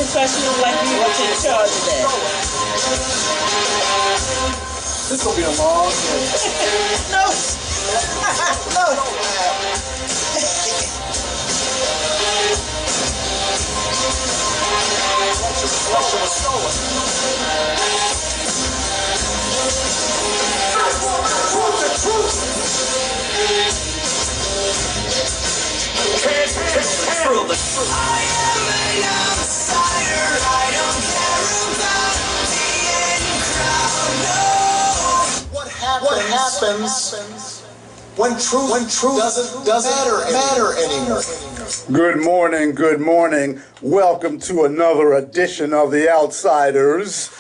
professional like you are in charge of that. This will be a long day. No. No. I am an outsider. I don't care about the in crowd. No. What happens when truth doesn't matter anymore? Good morning. Welcome to another edition of The Outsiders.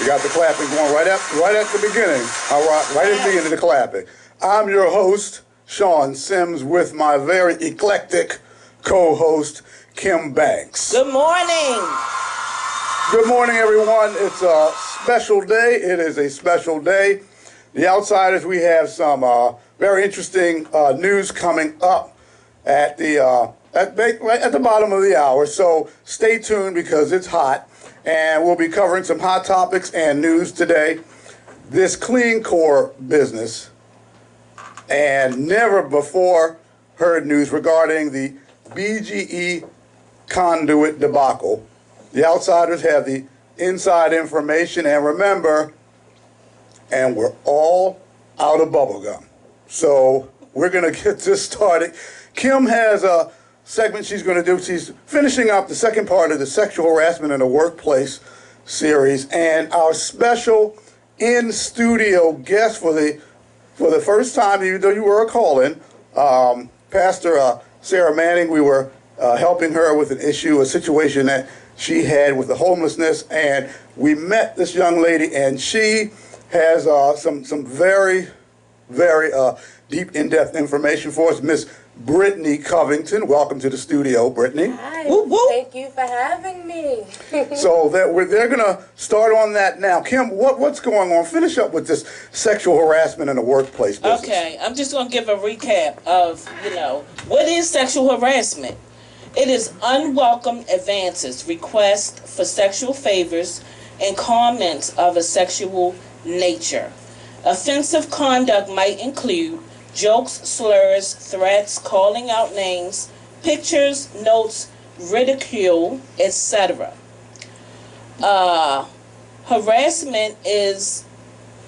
You got the clapping going right at the beginning. All right at the beginning of the clapping. I'm your host, Sean Sims, with my very eclectic co-host, Kim Banks. Good morning. Good morning, everyone. It's a special day. It is a special day. The Outsiders, we have some very interesting news coming up at the right at the bottom of the hour. So stay tuned because it's hot, and we'll be covering some hot topics and news today. This Clean Core business, and never before heard news regarding the BGE Conduit debacle. The Outsiders have the inside information, and remember, and we're all out of bubblegum. So we're going to get this started. Kim has a segment she's going to do. She's finishing up the second part of the sexual harassment in the workplace series, and our special in-studio guest for the first time, even though you were a call-in, Pastor Sarah Manning. We were helping her with a situation that she had with the homelessness, and we met this young lady, and she has some very, very deep, in-depth information for us. Miss Brittany Covington, welcome to the studio, Brittany. Hi, whoop, whoop. Thank you for having me. So they're going to start on that now. Kim, what's going on? Finish up with this sexual harassment in the workplace business. Okay, I'm just going to give a recap of, what is sexual harassment? It is unwelcome advances, requests for sexual favors, and comments of a sexual nature. Offensive conduct might include jokes, slurs, threats, calling out names, pictures, notes, ridicule, etc. Harassment is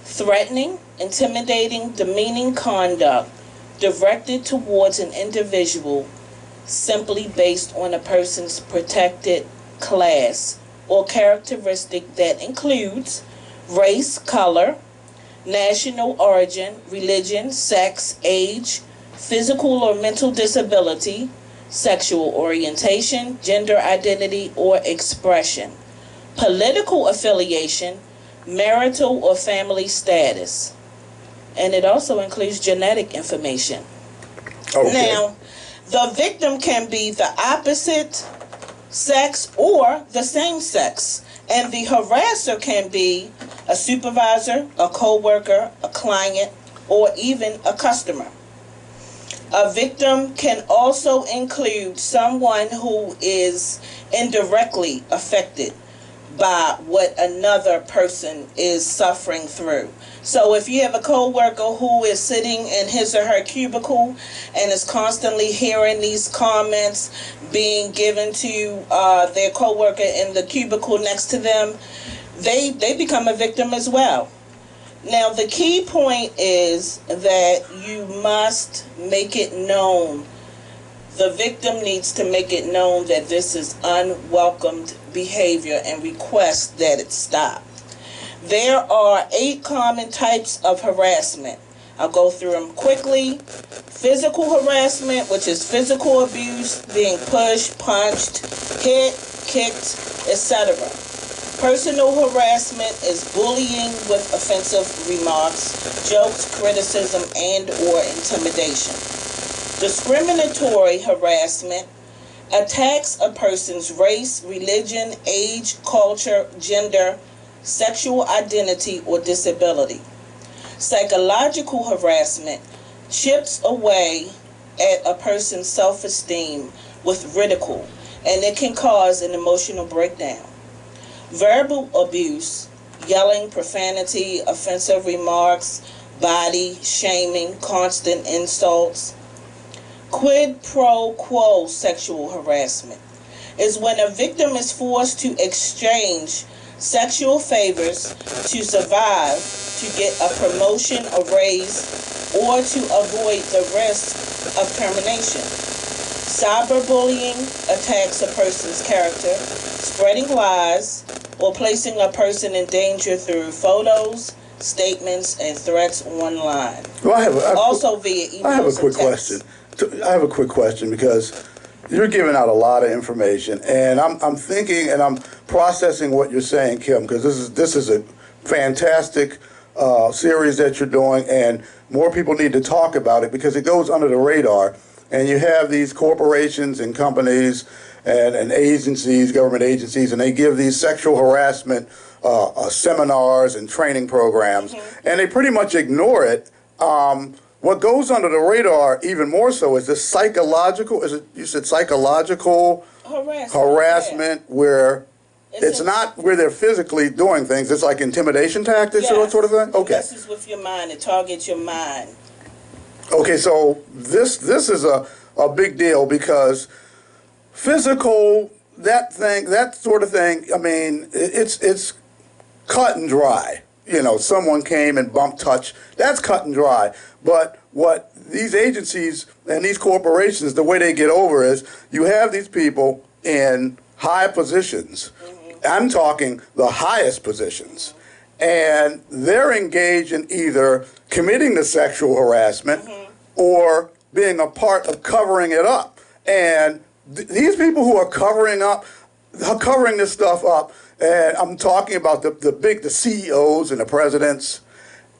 threatening, intimidating, demeaning conduct directed towards an individual simply based on a person's protected class or characteristic that includes race, color, national origin, religion, sex, age, physical or mental disability, sexual orientation, gender identity or expression, political affiliation, marital or family status. And it also includes genetic information. Okay. Now, the victim can be the opposite sex or the same sex. And the harasser can be a supervisor, a co-worker, a client, or even a customer. A victim can also include someone who is indirectly affected by what another person is suffering through. So if you have a co-worker who is sitting in his or her cubicle and is constantly hearing these comments being given to their co-worker in the cubicle next to them, they become a victim as well. Now, the key point is that you must make it known. The victim needs to make it known that this is unwelcomed behavior and request that it stop. There are 8 common types of harassment. I'll go through them quickly. Physical harassment, which is physical abuse, being pushed, punched, hit, kicked, etc. Personal harassment is bullying with offensive remarks, jokes, criticism, and or intimidation. Discriminatory harassment attacks a person's race, religion, age, culture, gender, sexual identity, or disability. Psychological harassment chips away at a person's self-esteem with ridicule. and it can cause an emotional breakdown. Verbal abuse, yelling, profanity, offensive remarks, body shaming, constant insults. Quid pro quo sexual harassment is when a victim is forced to exchange sexual favors to survive, to get a promotion, a raise, or to avoid the risk of termination. Cyberbullying attacks a person's character, spreading lies, or placing a person in danger through photos, statements, and threats online. Well, Also via emails. I have a quick and texts. question. I have a quick question because you're giving out a lot of information, and I'm thinking and I'm processing what you're saying, Kim, because this is a fantastic series that you're doing, and more people need to talk about it because it goes under the radar. And you have these corporations and companies and agencies, government agencies, and they give these sexual harassment seminars and training programs, and they pretty much ignore it. What goes under the radar even more so is this psychological, you said psychological harassment where it's not where they're physically doing things, it's like intimidation tactics or that sort of thing? Okay. It messes with your mind, it targets your mind. Okay, so this is a big deal because physical, that sort of thing, I mean, it's cut and dry. You know, someone came and touched, that's cut and dry. But what these agencies and these corporations, the way they get over is you have these people in high positions. I'm talking the highest positions. And they're engaged in either committing the sexual harassment or being a part of covering it up. And these people who are covering this stuff up, and I'm talking about the CEOs and the presidents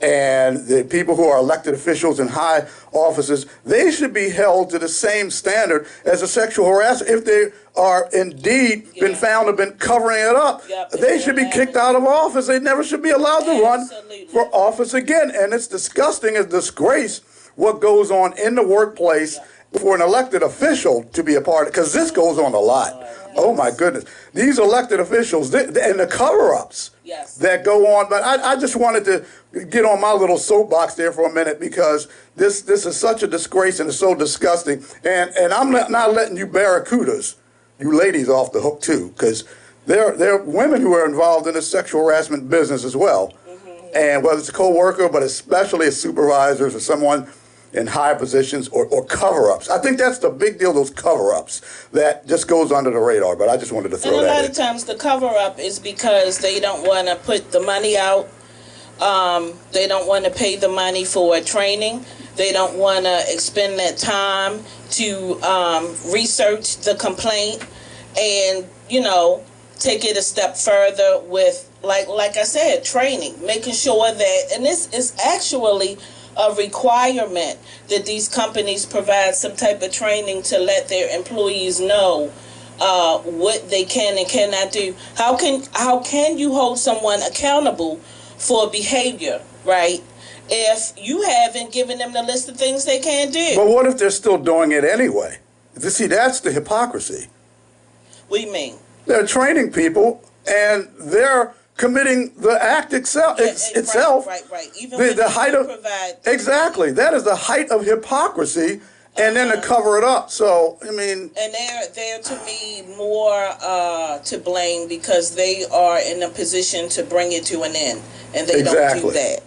and the people who are elected officials in high offices, they should be held to the same standard as a sexual harasser. If they are indeed been found to have been covering it up, they should be kicked out of office. They never should be allowed to run for office again. And it's disgusting, it's disgrace what goes on in the workplace for an elected official to be a part of, because this goes on a lot. Oh my goodness. These elected officials and the cover-ups that go on. But I just wanted to get on my little soapbox there for a minute because this is such a disgrace and it's so disgusting. And I'm not letting you barracudas, you ladies, off the hook too, because there are women who are involved in the sexual harassment business as well. And whether it's a co-worker, but especially as supervisors or someone in high positions or cover-ups. I think that's the big deal, those cover-ups that just goes under the radar, but I just wanted to throw that in. And a lot of times the cover-up is because they don't want to put the money out. They don't want to pay the money for training. They don't want to expend that time to research the complaint and, you know, take it a step further with, like I said, training, making sure that, and this is actually a requirement that these companies provide some type of training to let their employees know what they can and cannot do. How can you hold someone accountable for behavior, right, if you haven't given them the list of things they can't do? But what if they're still doing it anyway? See, that's the hypocrisy. What do you mean? They're training people and they're committing the act itself. Right. Even when the height of provide exactly, that is the height of hypocrisy, and then to cover it up. So I mean, and they're to me more to blame because they are in a position to bring it to an end, and they don't do that.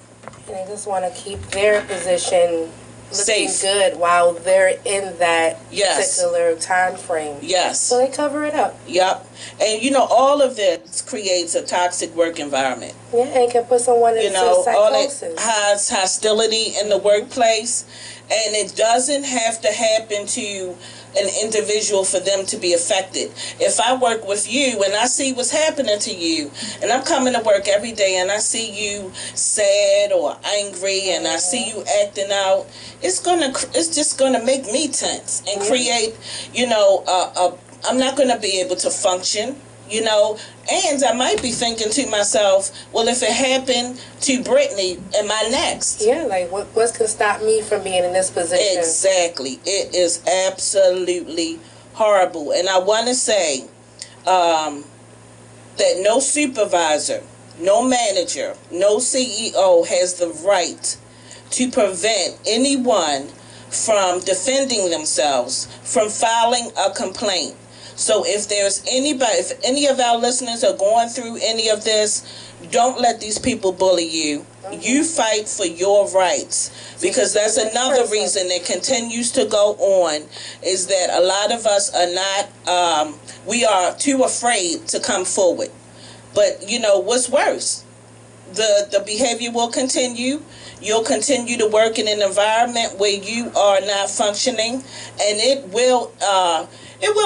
And they just want to keep their position looking Safe. good while they're in that particular time frame. Yes. So they cover it up. Yep. And you know, all of this creates a toxic work environment. Yeah, and can put someone into psychosis. All it has hostility in the workplace, and it doesn't have to happen to an individual for them to be affected. If I work with you and I see what's happening to you, and I'm coming to work every day and I see you sad or angry and I see you acting out, it's just gonna make me tense and create, you know, I'm not gonna be able to function, you know, and I might be thinking to myself, well, if it happened to Brittany, am I next? Yeah, like what can stop me from being in this position? Exactly. It is absolutely horrible. And I want to say that no supervisor, no manager, no CEO has the right to prevent anyone from defending themselves, from filing a complaint. So if there's anybody, if any of our listeners are going through any of this, don't let these people bully you. You fight for your rights, because that's another reason that continues to go on, is that a lot of us are not, we are too afraid to come forward. But you know what's worse? The behavior will continue. You'll continue to work in an environment where you are not functioning, and it will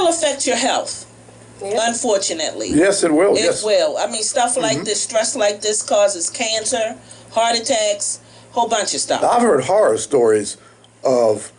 affect your health. Yeah. Unfortunately. Yes, it will. It will. I mean, stuff like this, stress like this causes cancer, heart attacks, whole bunch of stuff. I've heard horror stories of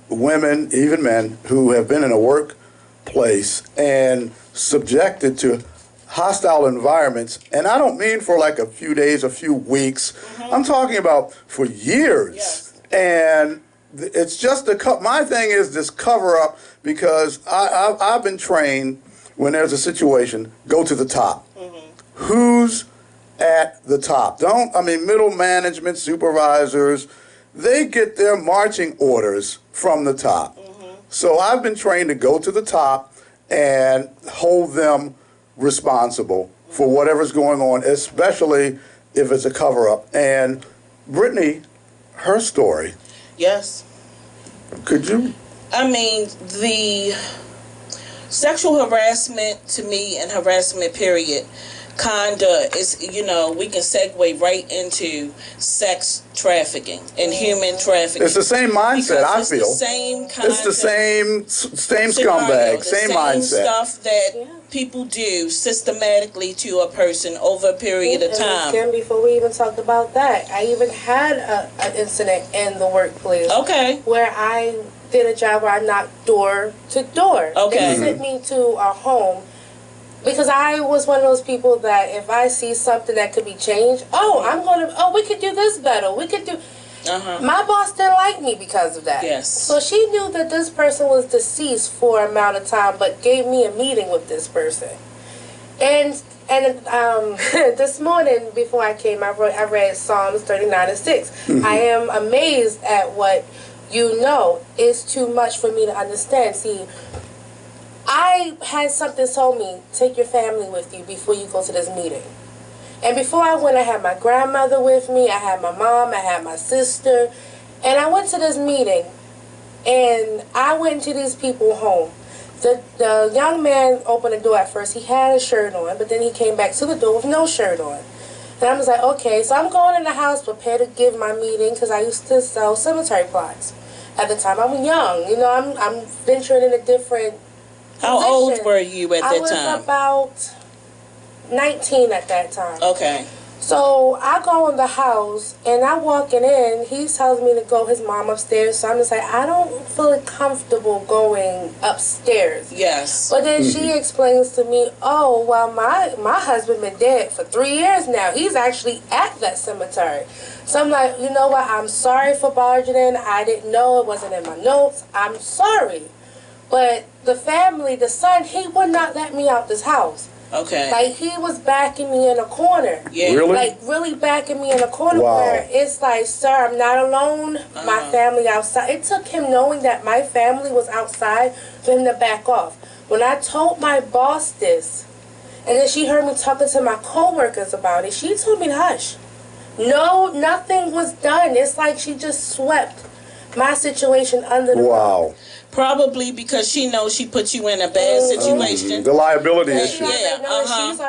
women, even men, who have been in a workplace and subjected to hostile environments, and I don't mean for like a few days, a few weeks. I'm talking about for years. Yes. And it's just my thing is this cover up, because I've been trained, when there's a situation, go to the top. Who's at the top? Middle management, supervisors, they get their marching orders from the top. So I've been trained to go to the top and hold them responsible for whatever's going on, especially if it's a cover-up. And Brittany, her story. Yes. Could you? I mean, the sexual harassment, to me, and harassment period, Conduit is, we can segue right into sex trafficking and human trafficking. It's the same mindset, I feel. It's the same kind It's the same scumbag, same mindset. Stuff that people do systematically to a person over a period of time. Again, before we even talk about that, I even had an incident in the workplace. Okay. Where I did a job where I knocked door to door. Okay. They sent me to a home, because I was one of those people that if I see something that could be changed, we could do this better. We could do. My boss didn't like me because of that. Yes. So she knew that this person was deceased for an amount of time, but gave me a meeting with this person. And this morning before I came, I read Psalms 39:6. I am amazed at what you know. It's too much for me to understand. See, I had something told me, take your family with you before you go to this meeting. And before I went, I had my grandmother with me, I had my mom, I had my sister, and I went to this meeting, and I went to these people's home. The young man opened the door at first. He had a shirt on, but then he came back to the door with no shirt on. And I was like, okay, so I'm going in the house prepared to give my meeting, because I used to sell cemetery plots at the time. I'm young, I'm venturing in a different. How old were you at that time? I was about 19 at that time. Okay. So I go in the house, and I walking in, he tells me to go his mom upstairs. So I'm just like, I don't feel comfortable going upstairs. Yes. But then she explains to me, oh, well, my husband been dead for 3 years now. He's actually at that cemetery. So I'm like, you know what? I'm sorry for barging in. I didn't know. It wasn't in my notes. I'm sorry. But the family, the son, he would not let me out this house. Okay. Like, he was backing me in a corner. Yeah. Really? Like, really backing me in a corner. Wow. Where it's like, sir, I'm not alone. My family outside. It took him knowing that my family was outside for him to back off. When I told my boss this, and then she heard me talking to my coworkers about it, she told me to hush. No, nothing was done. It's like she just swept my situation under the rug. Probably because she knows she put you in a bad situation. The liability issue. She's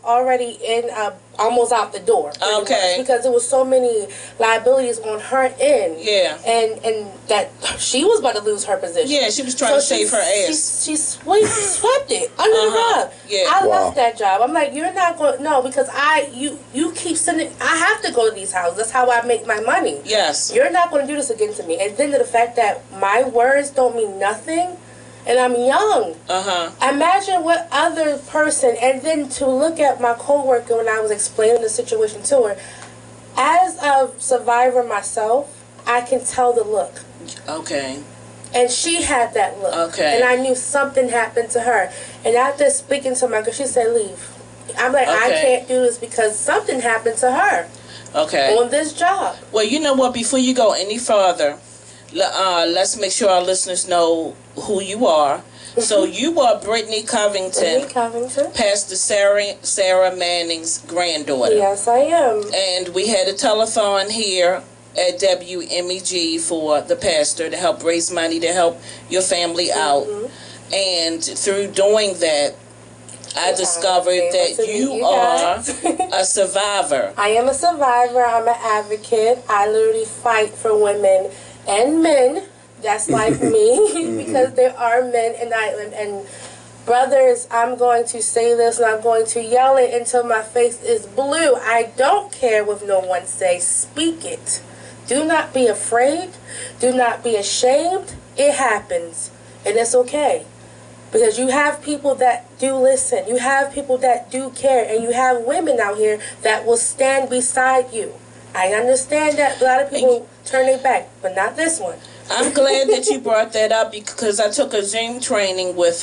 already in almost out the door. Okay. Because there was so many liabilities on her end. Yeah. And that she was about to lose her position. Yeah, she was trying to save her ass. She swept it under the rug. Yeah. I left that job. I'm like, you're not going. No, because you keep sending. I have to go to these houses. That's how I make my money. Yes. You're not going to do this again to me. And then the fact that my words don't mean nothing, and I'm young. Imagine what other person, and then to look at my coworker when I was explaining the situation to her. As a survivor myself, I can tell the look. Okay. And she had that look. Okay. And I knew something happened to her. And after speaking to my girl, she said, leave. I'm like, I Okay. can't do this because something happened to her Okay. on this job. Well, you know what? Before you go any further, let's make sure our listeners know who you are. So you are Brittany Covington, Brittany Covington. Pastor Sarah Manning's granddaughter. Yes, I am. And we had a telethon here at WMEG for the pastor to help raise money to help your family out. And through doing that, I discovered that you are a survivor. I am a survivor. I'm an advocate. I literally fight for women and men that's like me, because there are men and brothers. I'm going to say this and I'm going to yell it until my face is blue. I don't care what no one says. Speak it. Do not be afraid. Do not be ashamed. It happens, and it's okay. Because you have people that do listen. You have people that do care. And you have women out here that will stand beside you. I understand that a lot of people turn their back, but not this one. I'm glad that you brought that up because I took a Zoom training with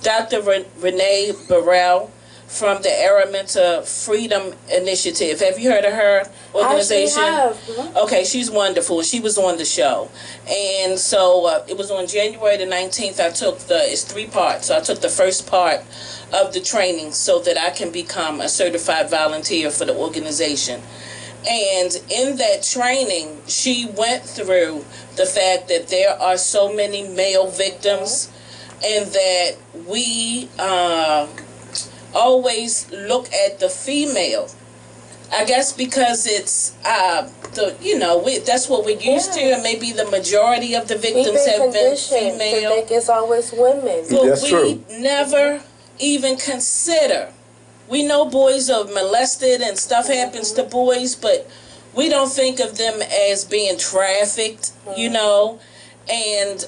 Dr. Renee Burrell from the Araminta Freedom Initiative. Have you heard of her organization? I actually have. Okay, she's wonderful. She was on the show. And so it was on January the 19th. I took it's 3 parts. So I took the first part of the training so that I can become a certified volunteer for the organization. And in that training, she went through the fact that there are so many male victims and that we always look at the female. I guess because it's that's what we're used to, and maybe the majority of the victims have been female. I think it's always women. But That's we true. never even consider. We know boys are molested and stuff happens to boys, but we don't think of them as being trafficked, you know, and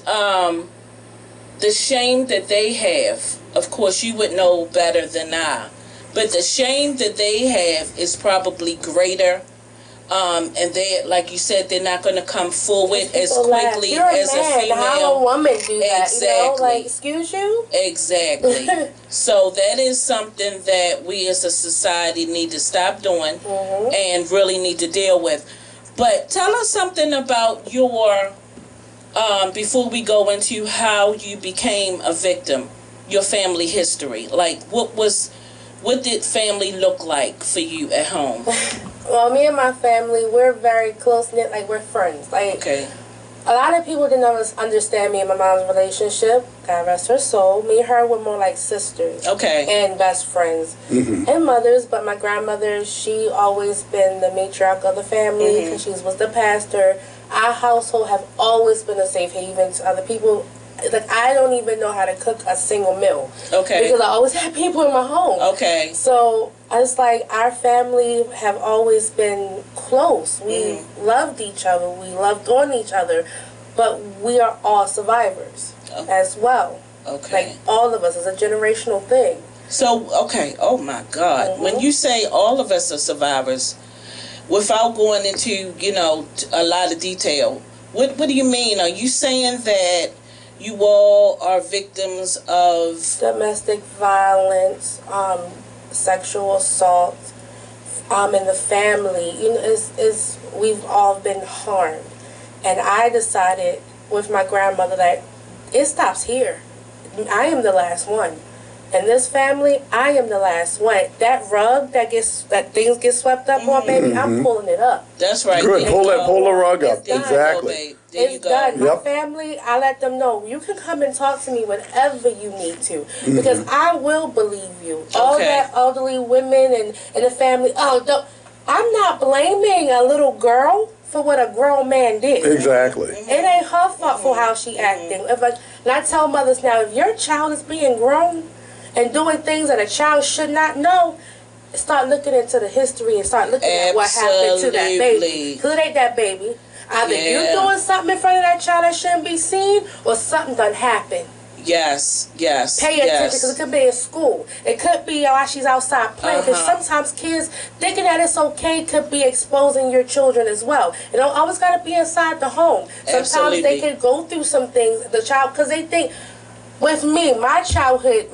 the shame that they have. Of course, you would know better than I. But the shame that they have is probably greater. And they, like you said, they're not going to come forward as quickly as a female. How a woman do that? Exactly. You know, like, excuse you? Exactly. So that is something that we as a society need to stop doing and really need to deal with. But tell us something about your, before we go into how you became a victim, your family history. Like, what did family look like for you at home? Well, me and my family, we're very close-knit, like, we're friends. Like, Okay. a lot of people didn't understand me and my mom's relationship. God rest her soul. Me and her were more like sisters. Okay. And best friends. And mothers, but my grandmother, she always been the matriarch of the family because she was the pastor. Our household have always been a safe haven to other people. Like, I don't even know how to cook a single meal. Okay. Because I always have people in my home. Okay. So, it's like our family have always been close. We loved each other. We loved on each other. But we are all survivors as well. Okay. Like, all of us. It's a generational thing. So, okay. Oh, my God. When you say all of us are survivors, without going into, a lot of detail, what do you mean? Are you saying that you all are victims of Domestic violence, sexual assault, in the family. We've all been harmed. And I decided with my grandmother that it stops here. I am the last one. In this family, I am the last one. That rug that things get swept up on, baby, I'm pulling it up. That's right. Good. Pull the rug up. It's done. Exactly. There It's you go. done. My Yep. family, I let them know you can come and talk to me whenever you need to, because I will believe you. All Okay. that elderly women and the family. I'm not blaming a little girl for what a grown man did. Exactly. It ain't her fault for how she acting. And I tell mothers now, if your child is being grown and doing things that a child should not know, start looking into the history and start looking at what happened to that baby. Because it ain't that baby. Either you doing something in front of that child that shouldn't be seen, or something done happened. Yes. Pay attention, because it could be in school. It could be while she's outside playing, because sometimes kids thinking that it's okay could be exposing your children as well. It don't always got to be inside the home. Sometimes they could go through some things, the child, because they think, with me, my childhood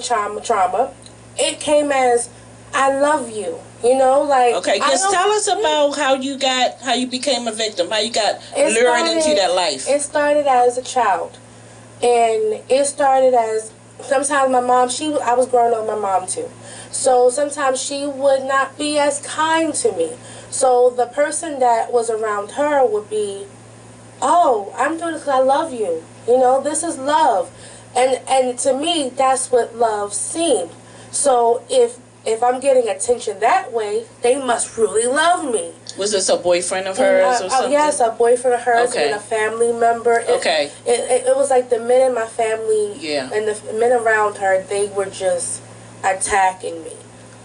trauma, it came as, I love you. You know, like, okay, just tell us about how you became a victim, how you got lured into that life. It started as a child, and it started as, sometimes my mom, I was growing up with my mom too, so sometimes she would not be as kind to me. So the person that was around her would be, oh, I'm doing this because I love you. You know, this is love, and to me, that's what love seemed. So if I'm getting attention that way, they must really love me. Was this a boyfriend of hers or something? Yes, a boyfriend of hers and a family member. It was like the men in my family and the men around her, they were just attacking me.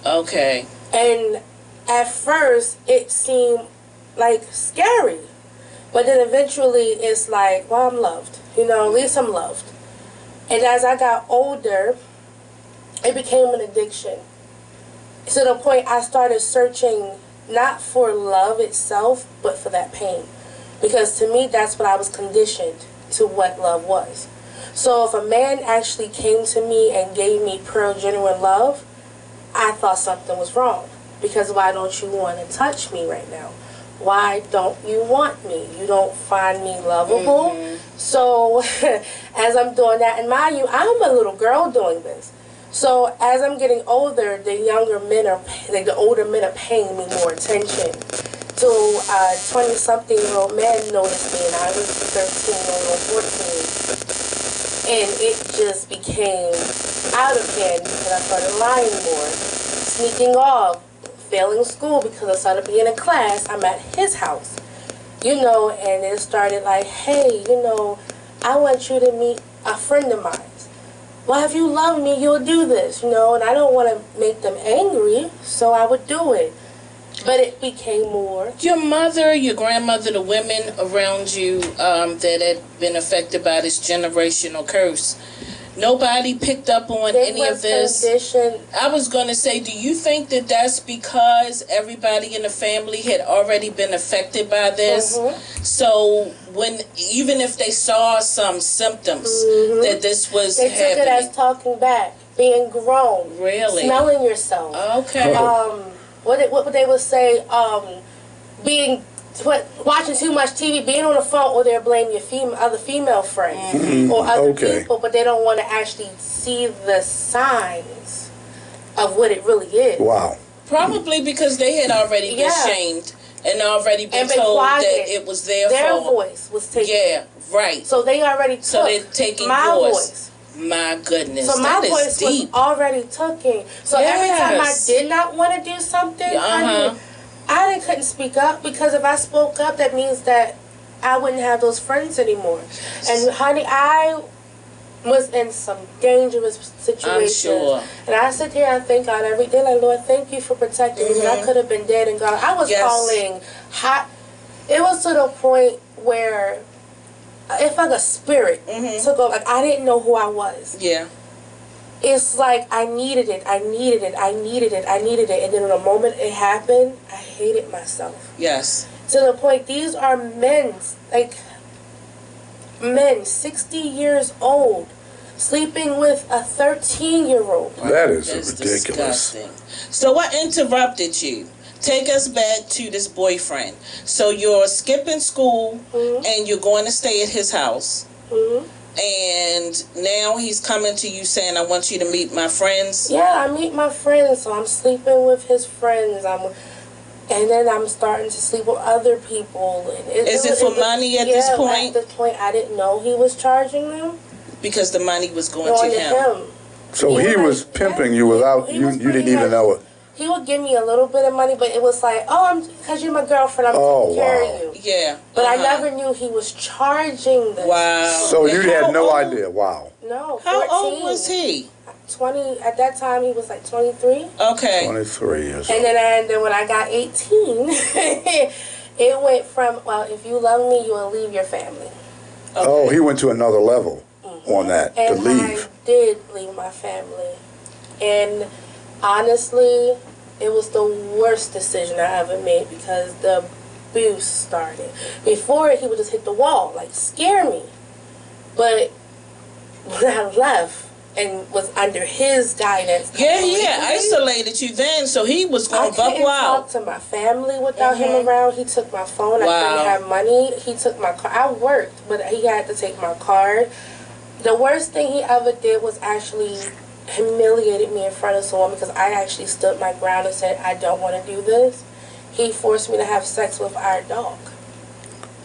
Okay. And at first, it seemed like scary. But then eventually, it's like, well, I'm loved. You know, at least I'm loved. And as I got older, it became an addiction. To the point I started searching not for love itself, but for that pain. Because to me, that's what I was conditioned to, what love was. So if a man actually came to me and gave me pure, genuine love, I thought something was wrong. Because why don't you want to touch me right now? Why don't you want me? You don't find me lovable? So as I'm doing that, and mind you, I'm a little girl doing this. So as I'm getting older, the older men are paying me more attention. So 20-something-year-old men noticed me, and I was 13 or 14. And it just became out of hand because I started lying more, sneaking off, failing school because I started being in class. I'm at his house, you know, and it started like, hey, you know, I want you to meet a friend of mine. Well, if you love me, you'll do this, you know, and I don't want to make them angry, so I would do it. But it became more. Your mother, your grandmother, the women around you that had been affected by this generational curse, nobody picked up on any of this? Conditioned. I was going to say, do you think that that's because everybody in the family had already been affected by this? So even if they saw some symptoms that this was happening. They took it as talking back, being grown. Really? Smelling yourself. Okay. What they would say, watching too much TV, being on the phone, or they'll blame your other female friends or other people, but they don't want to actually see the signs of what it really is. Wow. Probably because they had already been shamed and already been told that it was their fault. voice was taken. Yeah, right. So they already took they're taking my voice. My goodness, so my voice was already taken. So every time I did not want to do something, honey, I couldn't speak up, because if I spoke up, that means that I wouldn't have those friends anymore. And honey, I was in some dangerous situations. I'm sure. And I sit here and thank God every day, like, Lord, thank you for protecting me. I could have been dead and gone. I was calling hot. It was to the point where it's like a spirit took over. Like, I didn't know who I was. Yeah. It's like I needed it. And then in the moment it happened, I hated myself. Yes. To the point, these are men, 60 years old, sleeping with a 13-year-old. That is ridiculous. Disgusting. So what interrupted you? Take us back to this boyfriend. So you're skipping school and you're going to stay at his house. And now he's coming to you saying, I want you to meet my friends. Yeah, I meet my friends. So I'm sleeping with his friends. And then I'm starting to sleep with other people. And Is it for money at this point? At this point, I didn't know he was charging them. Because the money was going to him. So he was pimping you without, you didn't even know it. He would give me a little bit of money, but it was like, because you're my girlfriend, I'm taking care of you. Yeah. But I never knew he was charging this. Wow. So you had no idea. Wow. No, 14. How old was he? 20. At that time, he was like 23. Okay. 23 years old. And then when I got 18, it went from, well, if you love me, you will leave your family. Okay. Oh, he went to another level. on that And to leave. I did leave my family. And honestly, it was the worst decision I ever made because the abuse started. Before he would just hit the wall, like scare me. But when I left and was under his guidance, He had isolated you then, so he was I going buck couldn't wild. talk to my family without him around. He took my phone. I couldn't have money. He took my car. I worked, but he had to take my card. The worst thing he ever did was actually humiliated me in front of someone because I actually stood my ground and said, I don't want to do this. He forced me to have sex with our dog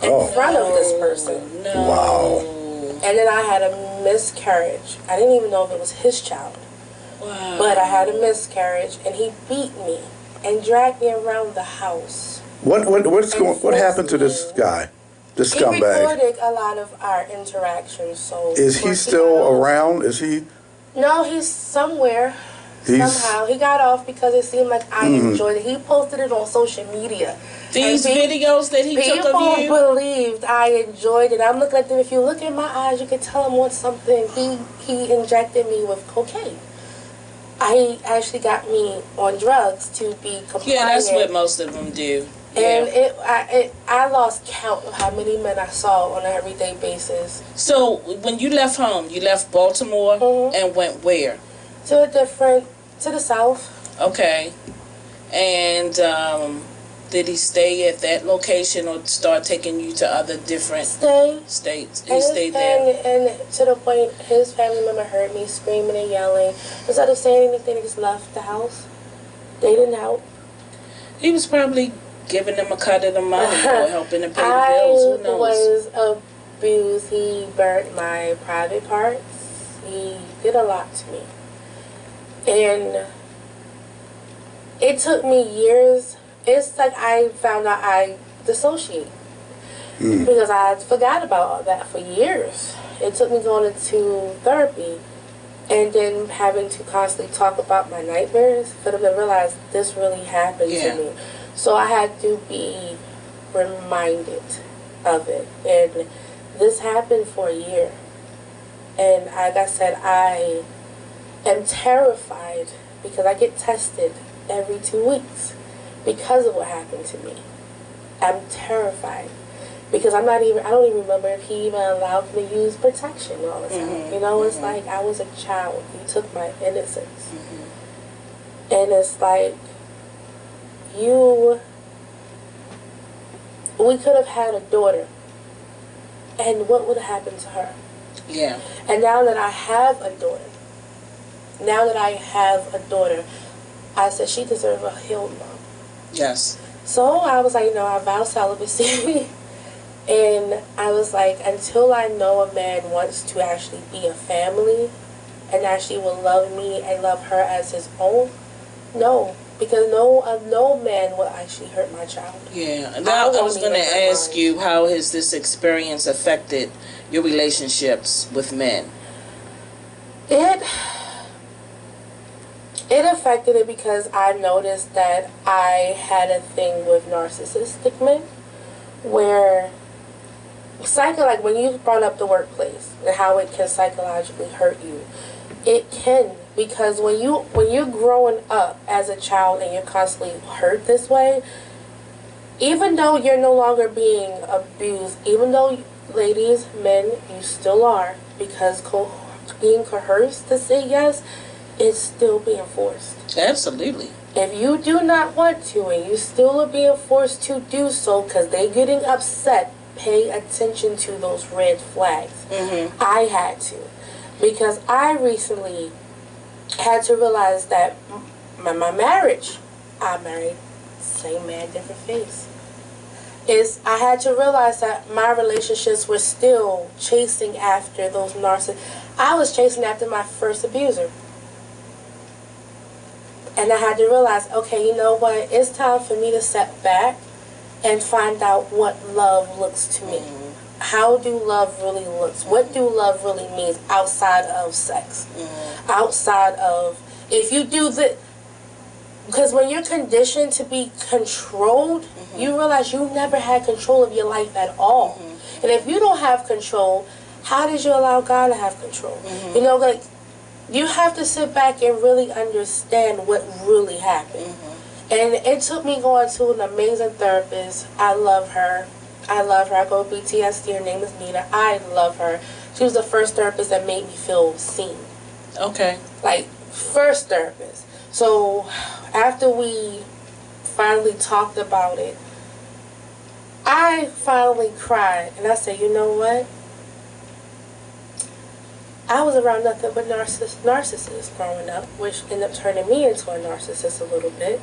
in front of this person. No. Wow. And then I had a miscarriage. I didn't even know if it was his child. Wow. But I had a miscarriage, and he beat me and dragged me around the house. What happened to this guy, this He scumbag? recorded a lot of our interactions. So Is he still around? Is he? No, he's somewhere. Somehow he got off because it seemed like I enjoyed it. He posted it on social media. These videos that he took of you? People believed I enjoyed it. I'm looking at them. If you look in my eyes, you can tell him what's something. He injected me with cocaine. He actually got me on drugs to be compliant. Yeah, that's what most of them do. And I lost count of how many men I saw on an everyday basis. So when you left home, you left Baltimore and went where? To the south. Okay. And did he stay at that location or start taking you to other different states? He stayed there. And to the point, his family member heard me screaming and yelling. Instead of saying anything, they just left the house. They didn't help. He was probably giving them a cut of the money or helping to pay the bills. Who knows? Was abused. He burnt my private parts. He did a lot to me. And it took me years. It's like I found out I dissociate. Because I forgot about all that for years. It took me going into therapy and then having to constantly talk about my nightmares for them to realize this really happened to me. So I had to be reminded of it. And this happened for a year. And like I said, I am terrified because I get tested every 2 weeks because of what happened to me. I'm terrified because I don't even remember if he even allowed me to use protection all the time. You know, it's like I was a child. He took my innocence. And it's like, we could have had a daughter, and what would have happened to her? Yeah. And now that I have a daughter, I said she deserves a healed mom. Yes. So I was like, I vow celibacy. And I was like, until I know a man wants to actually be a family and actually will love me and love her as his own, no. Because no man will actually hurt my child. Yeah. Now I was going to ask you, how has this experience affected your relationships with men? It affected it because I noticed that I had a thing with narcissistic men where like when you brought up the workplace and how it can psychologically hurt you, it can, because when you're growing up as a child and you're constantly hurt this way, even though you're no longer being abused, even though ladies, men, you still are, because being coerced to say yes, it's still being forced. Absolutely. If you do not want to and you still are being forced to do so because they're getting upset, pay attention to those red flags. I had to. Because I recently had to realize that my marriage, I married same man, different face. I had to realize that my relationships were still chasing after those narcissists. I was chasing after my first abuser. And I had to realize, okay, you know what? It's time for me to step back and find out what love looks to me. How do love really looks? What do love really means outside of sex? Outside of, if you do the, because when you're conditioned to be controlled, you realize you never had control of your life at all. And if you don't have control, how did you allow God to have control? You know, like, you have to sit back and really understand what really happened. And it took me going to an amazing therapist. I love her. I go to BTSD. Her name is Nina. I love her. She was the first therapist that made me feel seen. Okay. Like, first therapist. So, after we finally talked about it, I finally cried. And I said, you know what? I was around nothing but narcissists growing up, which ended up turning me into a narcissist a little bit.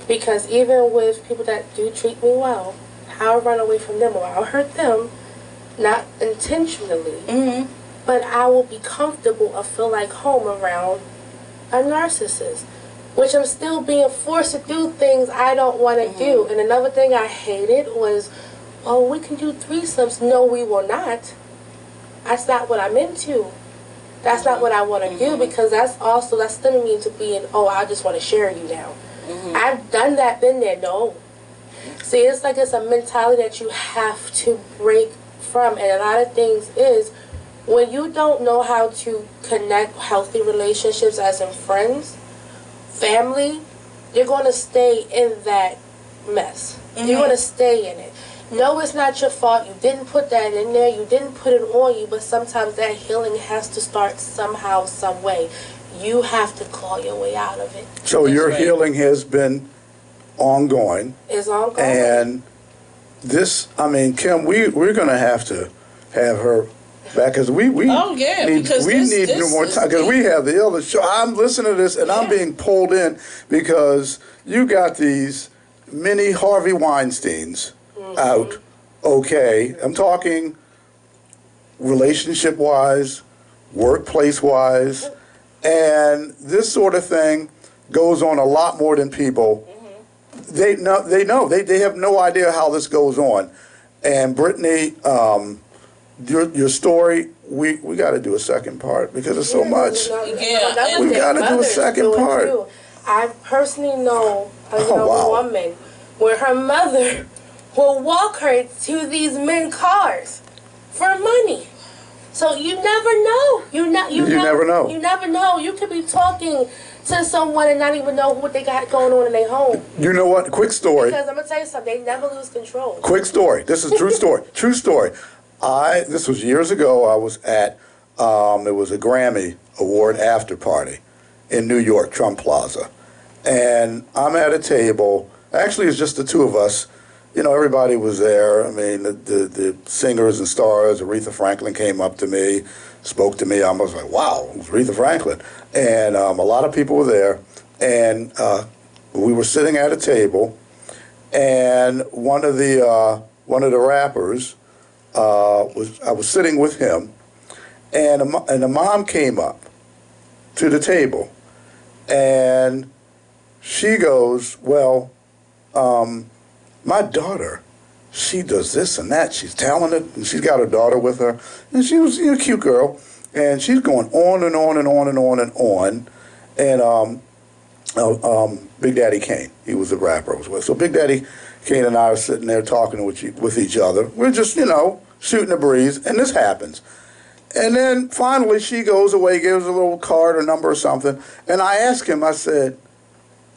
Because even with people that do treat me well, I'll run away from them or I'll hurt them, not intentionally, but I will be comfortable or feel like home around a narcissist, which I'm still being forced to do things I don't want to do. And another thing I hated was, oh, we can do threesomes. No, we will not. That's not what I'm into. That's not what I want to do, because that's stemming me into being, oh, I just want to share you now. I've done that, been there. No. See, it's like it's a mentality that you have to break from. And a lot of things is, when you don't know how to connect healthy relationships as in friends, family, you're going to stay in that mess. You're going to stay in it. No, it's not your fault. You didn't put that in there. You didn't put it on you. But sometimes that healing has to start somehow, some way. You have to claw your way out of it. So your healing has been ongoing. It's ongoing. And this, I mean, Kim, we're going to have her back, because we need more time, because we have the other show. I'm listening to this and I'm being pulled in, because you got these mini Harvey Weinsteins out. Okay, I'm talking relationship wise, workplace wise, and this sort of thing goes on a lot more than people. They have no idea how this goes on. And Brittany, your story, we got to do a second part, because there's so much. We got to do a second part. I personally know a woman where her mother will walk her to these men's cars for money. So you never know. You never know. You never know. You could be talking to someone and not even know what they got going on in their home. You know what? Quick story. Because I'm going to tell you something. They never lose control. Quick story. This is true story. True story. This was years ago. I was at, it was a Grammy Award after party in New York, Trump Plaza. And I'm at a table. Actually, it's just the two of us. You know, everybody was there. I mean, the singers and stars. Aretha Franklin came up to me, spoke to me. I was like, wow, it was Aretha Franklin. And a lot of people were there. And we were sitting at a table, and one of the rappers, I was sitting with him, and a mom came up to the table, and she goes, well, my daughter, she does this and that. She's talented, and she's got her daughter with her, and she was a cute girl, and she's going on and on and on and on and on, and Big Daddy Kane, he was the rapper I was with. So Big Daddy Kane and I are sitting there talking with each other. We're just, shooting the breeze, and this happens. And then finally she goes away, gives a little card or number or something, and I asked him, I said,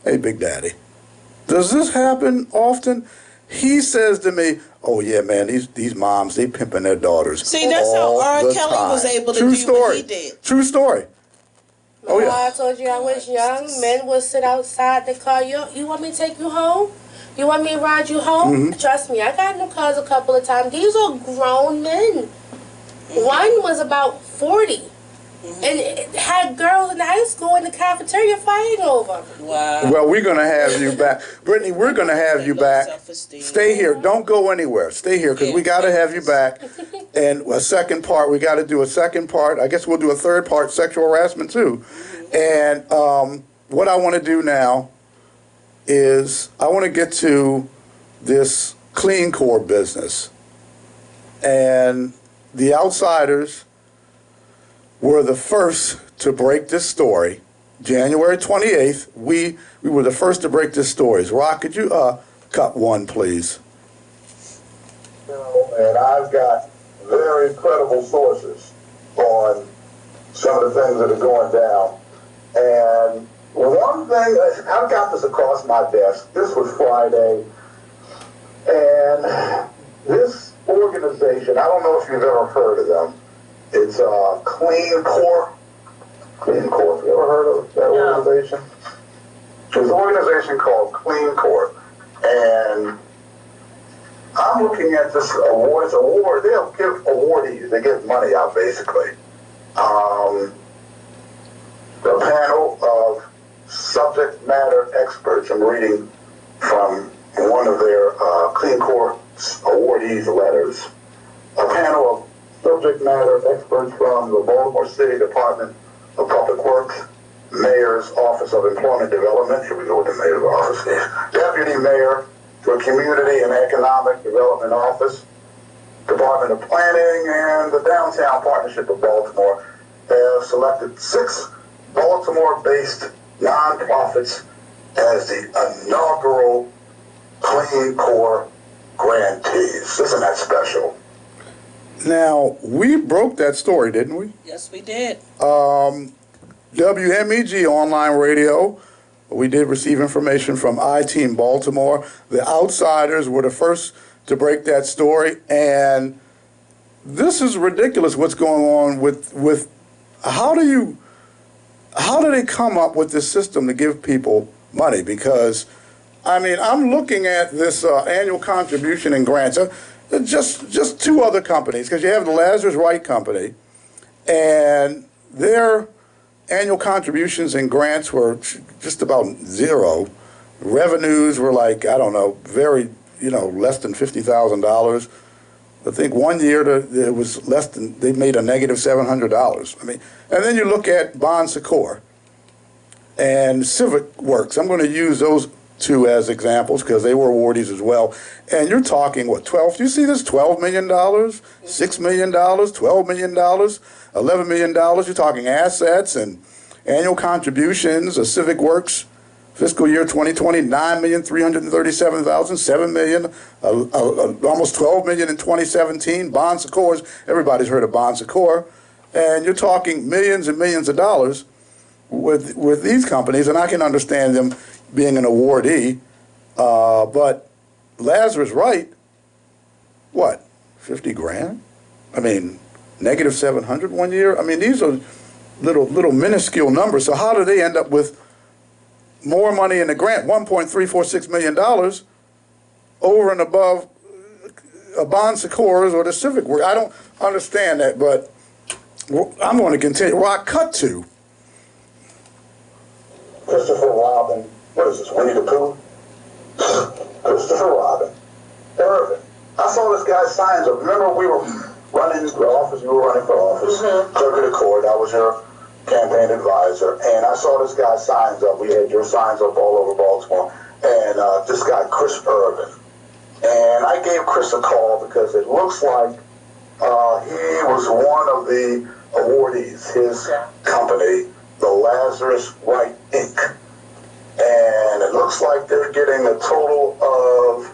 hey, Big Daddy, does this happen often? He says to me, oh, yeah, man, these moms, they pimping their daughters. See, that's how R. Kelly was able to do what he did. True story. Oh, yeah. I told you I was young. Men would sit outside the car. You want me to take you home? You want me to ride you home? Trust me, I got in the cars a couple of times. These are grown men. One was about 40. And it had girls in high school in the cafeteria fighting over. Wow. Well, we're going to have you back. Brittany, we're going to have you back. Stay here. Don't go anywhere. Stay here, because we got to have you back. And a second part, we got to do a second part. I guess we'll do a third part, sexual harassment, too. And what I want to do now is I want to get to this clean core business. And the outsiders were the first to break this story. January 28th, we were the first to break this story. Rock, could you cut one, please? And I've got very credible sources on some of the things that are going down. And one thing, I got this across my desk. This was Friday. And this organization, I don't know if you've ever heard of them. It's Clean Corp. Clean Corp. You ever heard of that organization? There's an organization called Clean Corp. And I'm looking at this award. It's award. They'll give awardees. They give money out, basically. The panel of subject matter experts. I'm reading from one of their Clean Corp's awardees letters. A panel of subject matter experts from the Baltimore City Department of Public Works, Mayor's Office of Employment Development, here we go with the Mayor's Office, Deputy Mayor for Community and Economic Development Office, Department of Planning, and the Downtown Partnership of Baltimore have selected 6 Baltimore-based nonprofits as the inaugural Clean Corp grantees. Isn't that special? Now, we broke that story, didn't we? Yes, we did. WMEG Online Radio, we did receive information from I-Team Baltimore. The Outsiders were the first to break that story, and this is ridiculous what's going on with how do they come up with this system to give people money? Because, I mean, I'm looking at this annual contribution and grants. Just 2 other companies, because you have the Lazarus Wright Company, and their annual contributions and grants were just about 0. Revenues were like, I don't know, very, less than $50,000. I think one year it was less than, they made a negative $700. I mean, and then you look at Bon Secours and Civic Works. I'm going to use those 2 as examples because they were awardees as well. And you're talking, what, 12? Do you see this? $12 million, $6 million, $12 million, $11 million. You're talking assets and annual contributions. A Civic Works, fiscal year 2020, $9,337,000, $7 million, almost $12 million in 2017. Bon Secours, everybody's heard of Bon Secours. And you're talking millions and millions of dollars with these companies, and I can understand them being an awardee, but Lazarus Wright, what, 50 grand? I mean, negative 700 one year? I mean, these are little minuscule numbers. So how do they end up with more money in the grant, $1.346 million, over and above a Bon Secours or the Civic Works? I don't understand that, but I'm going to continue. Well, I cut to Christopher Robin. What is this, Winnie the Pooh? Christopher Robin. Irvin. I saw this guy's signs up. Remember we were running for office, you were running for office, clerk of the court, I was your campaign advisor, and I saw this guy's signs up. We had your signs up all over Baltimore, and this guy, Chris Irvin. And I gave Chris a call because it looks like he was one of the awardees, his company, the Lazarus Wright Inc. And it looks like they're getting a total of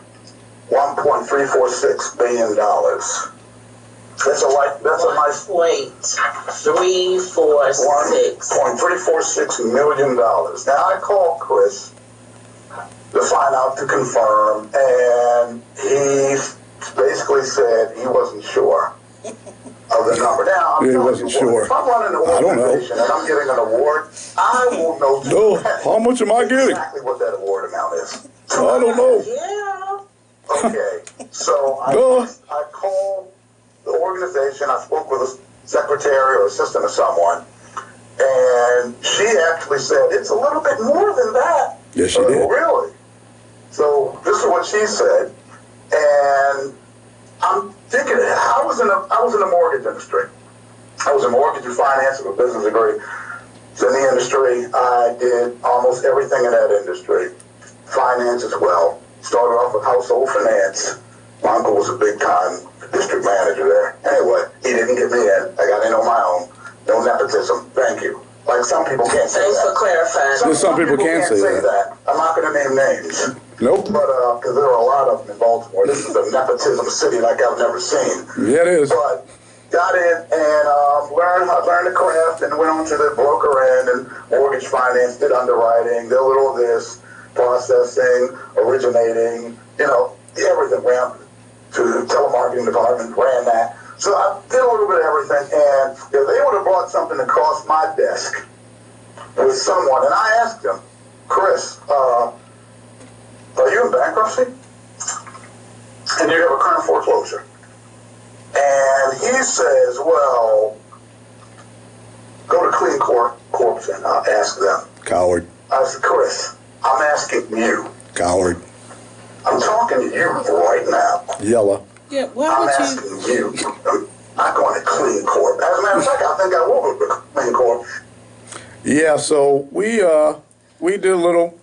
$1.346 billion. That's a nice. Wait, 346. $1.346 million. Now I called Chris to find out, to confirm, and he basically said he wasn't sure of the number. Now, I'm telling you what, if I'm running an organization and I'm getting an award, I will know how much am I getting? Exactly what that award amount is. I don't know. Yeah. Okay, so I called the organization. I spoke with a secretary or assistant of someone, and she actually said it's a little bit more than that. Yes, she did. Really? So this is what she said, and I'm thinking, I was in the mortgage industry. I was in mortgage and finance with a business degree. It's in the industry. I did almost everything in that industry. Finance as well. Started off with household finance. My uncle was a big-time district manager there. Anyway, he didn't get me in. I got in on my own. No nepotism. Thank you. Like some people can't say Thanks that. for clarifying. Some people can't say that. I'm not going to name names. Nope. But because there are a lot of them in Baltimore. This is a nepotism city like I've never seen. Yeah, it is. But got in and learned the craft and went on to the broker end and mortgage finance, did underwriting, did a little of this, processing, originating, everything. Ran to the telemarketing department, ran that. So I did a little bit of everything, and if they would have brought something across my desk with someone, and I asked them, Chris, are you in bankruptcy? And you have a current foreclosure. And he says, well, go to Clean Corp and ask them. Coward. I said, Chris, I'm asking you. Coward. I'm talking to you right now. Yella. Yeah, why I'm would asking you. I'm going to Clean Corp. As a matter of fact, I think I will go to Clean Corp. Yeah, so we did a little.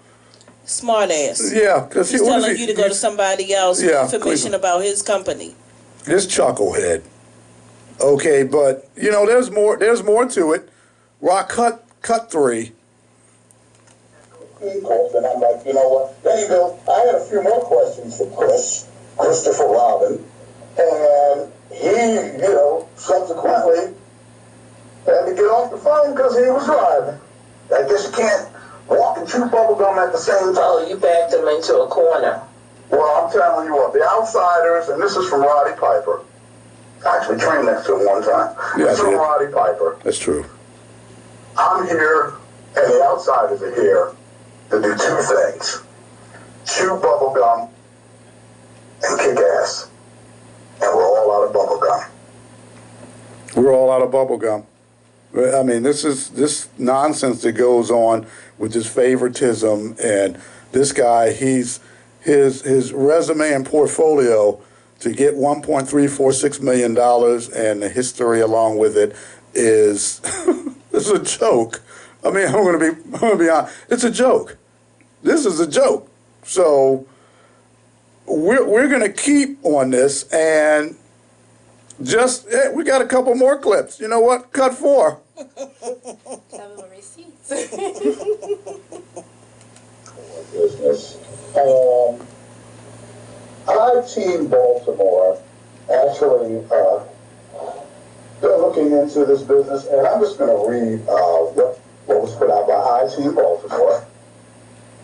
Smart ass. Yeah, because He's telling you to go to somebody else with Yeah, information about his company. This chucklehead. Okay, but there's more to it. Rock cut 3. And I'm like, you know what? There you go. I had a few more questions for Christopher Robin, and he, subsequently had to get off the phone because he was driving. I guess you can't walk and chew bubblegum at the same time. Oh, you backed him into a corner. Well, I'm telling you what, the Outsiders, and this is from Roddy Piper. I actually trained next to him one time. Yeah, This is from yeah. Roddy Piper. That's true. I'm here, and the Outsiders are here to do two things. Chew bubblegum and kick ass. And we're all out of bubblegum. We're all out of bubble gum. I mean, this nonsense that goes on with this favoritism, and this guy, his resume and portfolio to get $1.346 million and the history along with it is it's a joke. I mean, I'm gonna be honest. It's a joke. This is a joke. So we're gonna keep on this, and we got a couple more clips. You know what? Cut 4. Tell them the receipts. Business. Team Baltimore actually they're looking into this business, and I'm just going to read what was put out by Team Baltimore.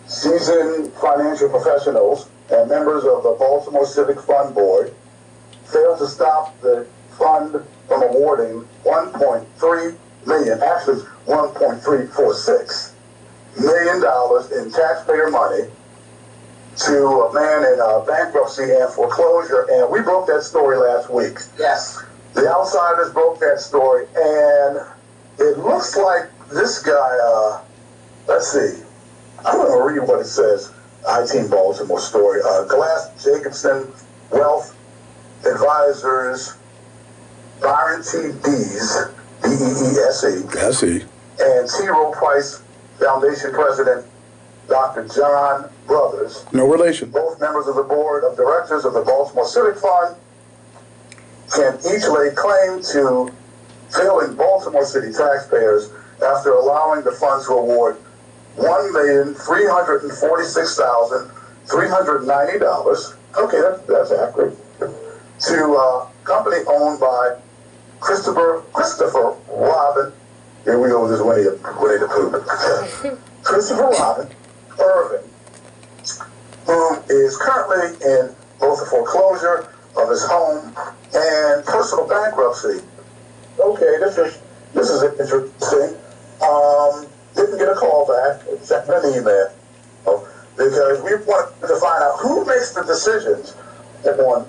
Seasoned financial professionals and members of the Baltimore Civic Fund Board failed to stop the fund from awarding $1.3 million, actually $1.346 million in taxpayer money to a man in bankruptcy and foreclosure, and we broke that story last week. Yes. The Outsiders broke that story, and it looks like this guy, let's see, I'm going to read what it says, I-Team Baltimore story. Glass Jacobson Wealth Advisors, Byron T. Dees, D-E-E-S-E, S.E. and T. Rowe Price Foundation President, Dr. John Brothers, No relation. both members of the board of directors of the Baltimore Civic Fund, can each lay claim to failing Baltimore City taxpayers after allowing the funds to award $1,346,390. Okay, that's accurate. To a company owned by Christopher Robin. Here we go with this Winnie the Pooh. Christopher Robin Irvin, who is currently in both the foreclosure of his home and personal bankruptcy. Okay, this is interesting. Didn't get a call back, sent an email, because we wanted to find out who makes the decisions on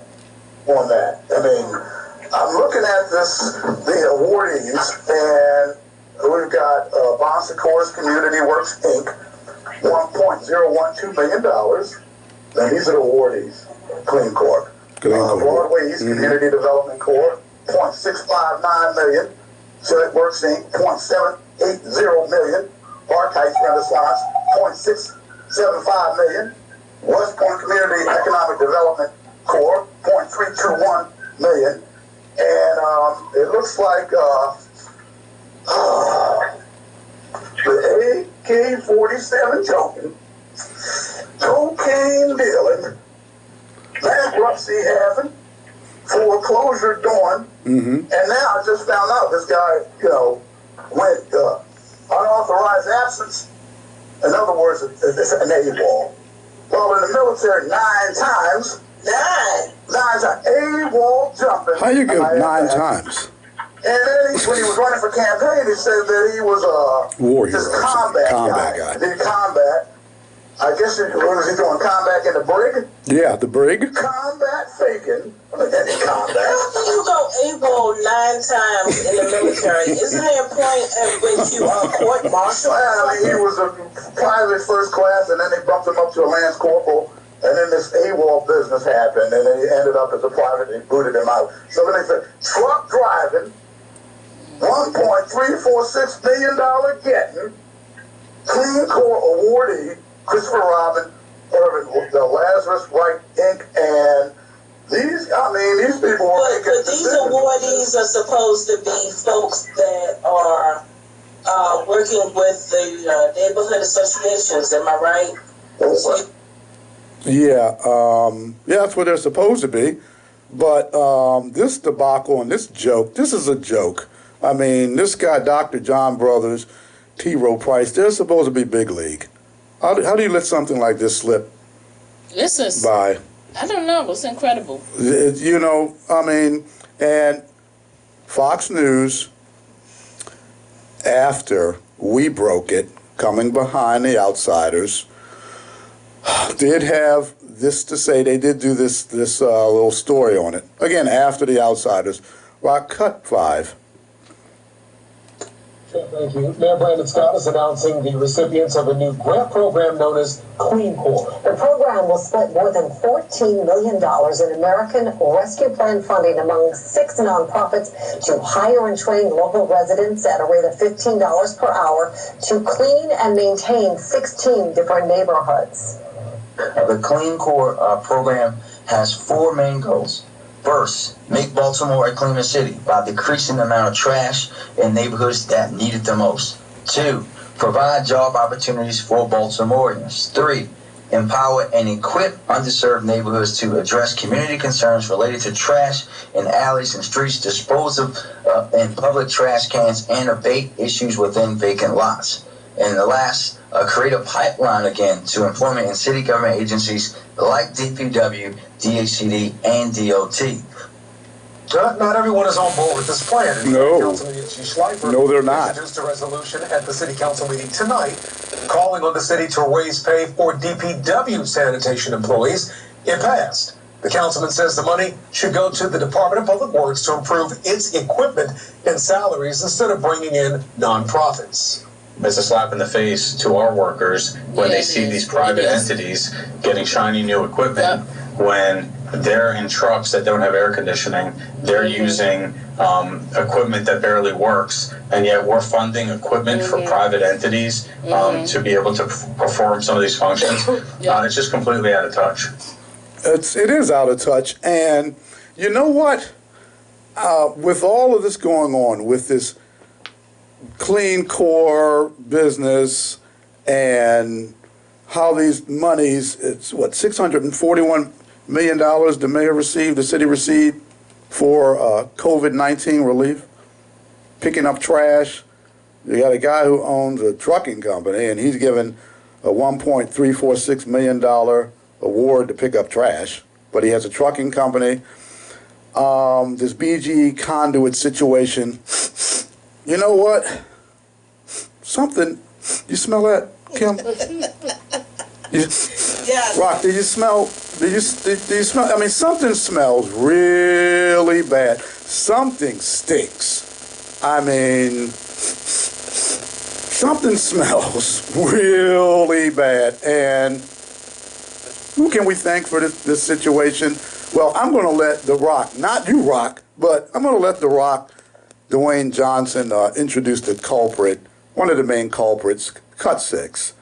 that. I mean, I'm looking at the awardees, and we've got Bon Secours Community Works Inc., $1.012 million. Now these are the awardees, Clean Corp. Broadway East Community Development Corp., $0.659 million. Civic Works Inc., $0.780 million. Archives Renaissance, $0.675 million. West Point Community Economic Development Corp., $0.321 million. And it looks like the AK-47 token cocaine dealing, bankruptcy having, foreclosure doing, and now I just found out this guy, went unauthorized absence. In other words, it's an AWOL. Well, in the military, 9 times. 9 times. AWOL jumping. How you go 9 times? And then when he was running for campaign, he said that he was war hero, this combat guy. Did combat. I guess what was he doing? Combat in the brig? Yeah, the brig. Combat faking. Combat. How can you go AWOL 9 times in the military? Isn't there a point at which you are court-martial? Well, I mean, he was a private first class, and then they bumped him up to a lance corporal, and then this AWOL business happened, and then he ended up as a private, and they booted him out. So then they said, truck driving, $1.346 million getting, Clean Corp awardee, Christopher Robin, the Lazarus Wright Inc., and these people were making But these awardees are supposed to be folks that are working with the neighborhood associations, am I right? Yeah, that's what they're supposed to be. But this debacle and this joke, this is a joke. I mean, this guy, Dr. John Brothers, T. Rowe Price, they're supposed to be big league. How do you let something like this slip by? I don't know. It's incredible. And Fox News, after we broke it, coming behind the outsiders, did have this to say. They did do this little story on it. Again, after the outsiders. Rock, cut 5. Thank you. Mayor Brandon Scott is announcing the recipients of a new grant program known as Clean Corp. The program will split more than $14 million in American Rescue Plan funding among 6 nonprofits to hire and train local residents at a rate of $15 per hour to clean and maintain 16 different neighborhoods. The Clean Corp program has 4 main goals. First, make Baltimore a cleaner city by decreasing the amount of trash in neighborhoods that need it the most. 2, provide job opportunities for Baltimoreans. 3, empower and equip underserved neighborhoods to address community concerns related to trash in alleys and streets, dispose of in public trash cans, and abate issues within vacant lots. And the last, create a pipeline again to employment in city government agencies like DPW, DHCD, and DOT. Not everyone is on board with this plan. No. Councilman Schleifer No, they're not. introduced a resolution at the city council meeting tonight calling on the city to raise pay for DPW sanitation employees. It passed. The councilman says the money should go to the Department of Public Works to improve its equipment and salaries instead of bringing in nonprofits. It's a slap in the face to our workers when they see these private entities getting shiny new equipment when they're in trucks that don't have air conditioning. They're using equipment that barely works, and yet we're funding equipment for private entities to be able to perform some of these functions. It's just completely out of touch. It is out of touch, and you know what? With all of this going on, with this Clean Core business and how these monies, it's what, $641 million the mayor received, the city received for COVID-19 relief, picking up trash. You got a guy who owns a trucking company, and he's given a $1.346 million award to pick up trash, but he has a trucking company. This BGE Conduit situation. You know what? Something. You smell that, Kim? Yes. Rock, do you smell? Do you smell? I mean, something smells really bad. Something stinks. I mean, something smells really bad. And who can we thank for this situation? Well, I'm going to let The Rock, not you, Rock, but I'm going to let The Rock, Dwayne Johnson, introduce the culprit, one of the main culprits, cut 6.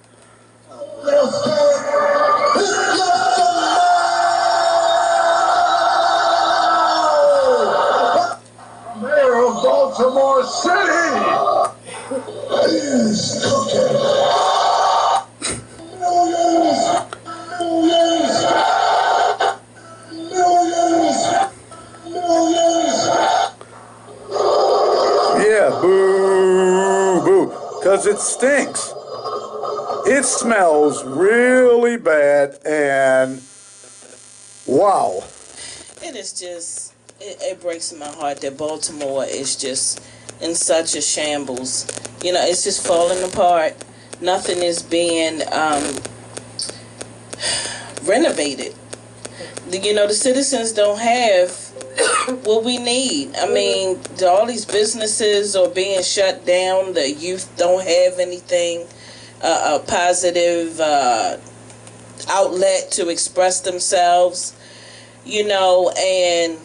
Mayor of Baltimore City is cooking. because it stinks. It smells really bad, and wow. It is just, it breaks my heart that Baltimore is just in such a shambles. You know, it's just falling apart. Nothing is being renovated. You know, the citizens don't have what we need. I mean, all these businesses are being shut down. The youth don't have anything, a positive outlet to express themselves. You know, and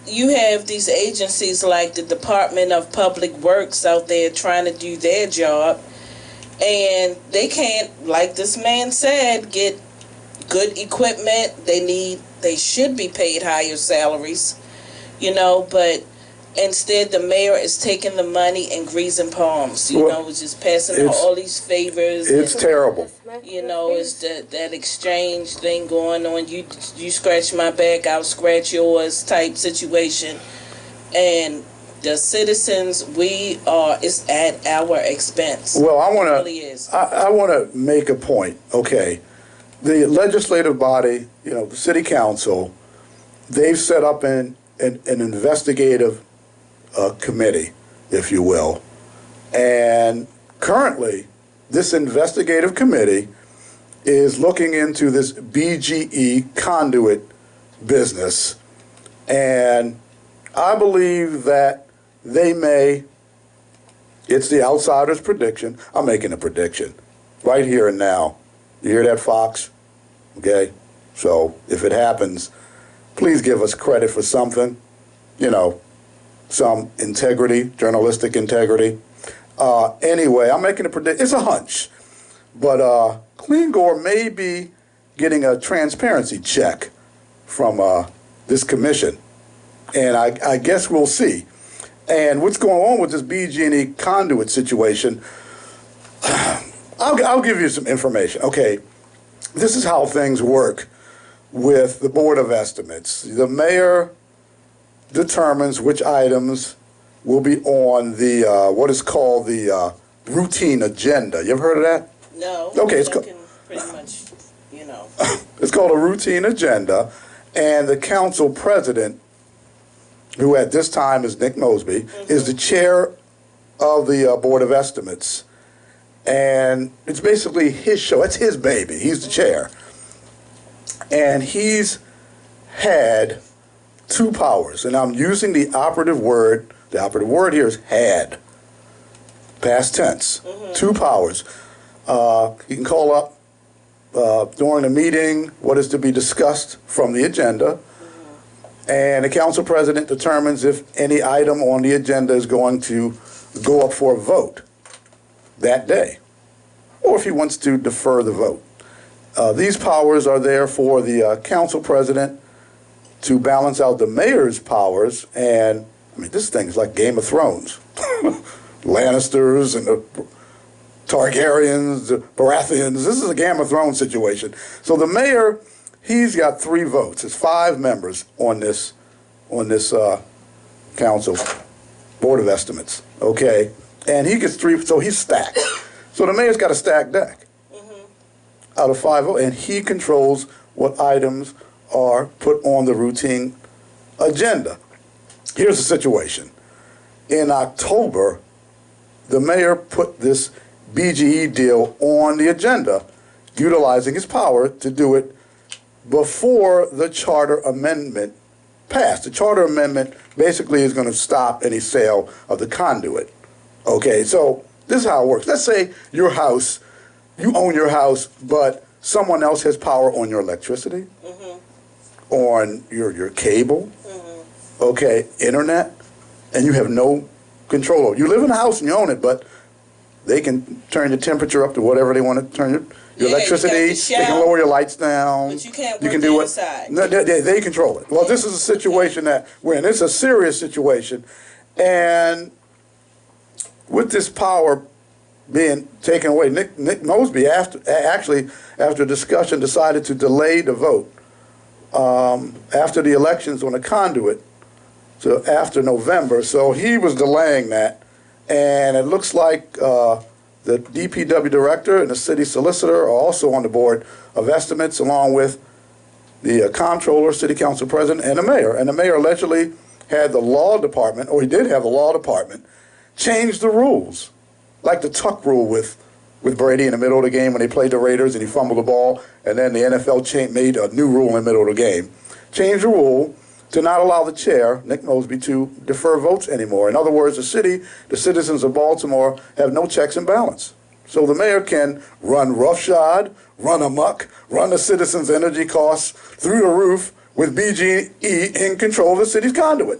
you have these agencies like the Department of Public Works out there trying to do their job, and they can't, like this man said, get good equipment. They should be paid higher salaries, you know, but instead the mayor is taking the money and greasing palms, you know, just passing all these favors. It's terrible. You know, it's that exchange thing going on. You scratch my back, I'll scratch yours type situation. And the citizens, it's at our expense. Well, I want to, it really is. I want to make a point. Okay, the legislative body, you know, the city council, they've set up an investigative committee, if you will, and currently this investigative committee is looking into this BGE Conduit business, and I believe that they may, it's the outsider's prediction, I'm making a prediction right here and now. You hear that, Fox? Okay? So if it happens, please give us credit for something, you know, some integrity, journalistic integrity. Anyway, I'm making a prediction. It's a hunch. But Clean Gore may be getting a transparency check from this commission. And I guess we'll see. And what's going on with this BG&E Conduit situation, I'll give you some information. Okay, this is how things work with the Board of Estimates. The mayor determines which items will be on the what is called the routine agenda. You ever heard of that? No. Okay, it's pretty much, you know. It's called a routine agenda, and the council president, who at this time is Nick Mosby, is the chair of the Board of Estimates, and it's basically his show. It's his baby. He's the chair, and he's had two powers, and I'm using the operative word. The operative word here is had, past tense. Two powers. He can call up during a meeting what is to be discussed from the agenda, and the council president determines if any item on the agenda is going to go up for a vote that day, or if he wants to defer the vote. These powers are there for the council president to balance out the mayor's powers, and I mean, this thing is like Game of Thrones. Lannisters and the Targaryens, the Baratheons. This is a Game of Thrones situation. So the mayor, he's got 3 votes. There's 5 members on this council, Board of Estimates, okay? And he gets 3, so he's stacked. So the mayor's got a stacked deck out of 5 votes, and he controls what items are put on the routine agenda. Here's the situation. In October, the mayor put this BGE deal on the agenda, utilizing his power to do it before the charter amendment passed. The charter amendment basically is going to stop any sale of the conduit. Okay, so this is how it works. Let's say your house, you own your house, but someone else has power on your electricity, on your cable, okay, internet, and you have no control over it. You live in a house and you own it, but they can turn the temperature up to whatever they want to turn your electricity. They can lower your lights down. But you can't you work can do it. inside. No, they control it. Well, this is a situation that we're in. It's a serious situation, and with this power being taken away, Nick Mosby, after discussion, decided to delay the vote after the elections on the conduit to after November. So he was delaying that, and it looks like The DPW director and the city solicitor are also on the board of estimates, along with the comptroller, city council president, and the mayor. And the mayor allegedly had the law department, or he did have the law department, change the rules, like the tuck rule with Brady in the middle of the game when they played the Raiders and he fumbled the ball, and then the NFL made a new rule in the middle of the game. Changed the rule to not allow the chair, Nick Mosby, to defer votes anymore. In other words, the citizens of Baltimore have no checks and balance. So the mayor can run roughshod, run amok, run the citizens' energy costs through the roof with BGE in control of the city's conduit.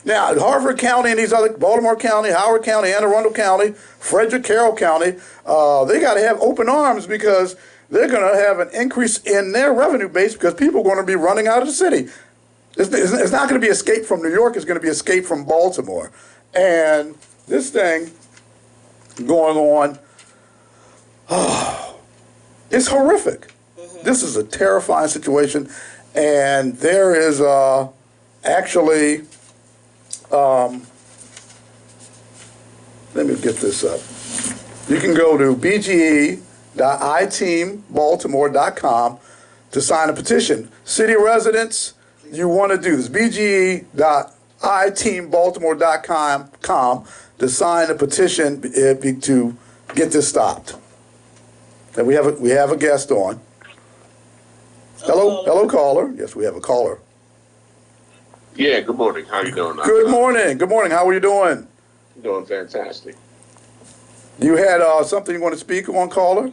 Now, Harford County and these other, Baltimore County, Howard County, Anne Arundel County, Frederick Carroll County, they got to have open arms because they're going to have an increase in their revenue base because people are going to be running out of the city. It's not going to be escape from New York. It's going to be escape from Baltimore. And this thing going on, it's horrific. This is a terrifying situation. And there is actually, let me get this up. You can go to bge.iteambaltimore.com to sign a petition. City residents, you want to do this. bge.iteambaltimore.com to sign a petition to get this stopped. And we have a guest on. Hello, caller. Yes, we have a caller. Yeah, good morning. How you doing? Good morning. Good morning. How are you doing? Doing fantastic. You had something you want to speak on, caller?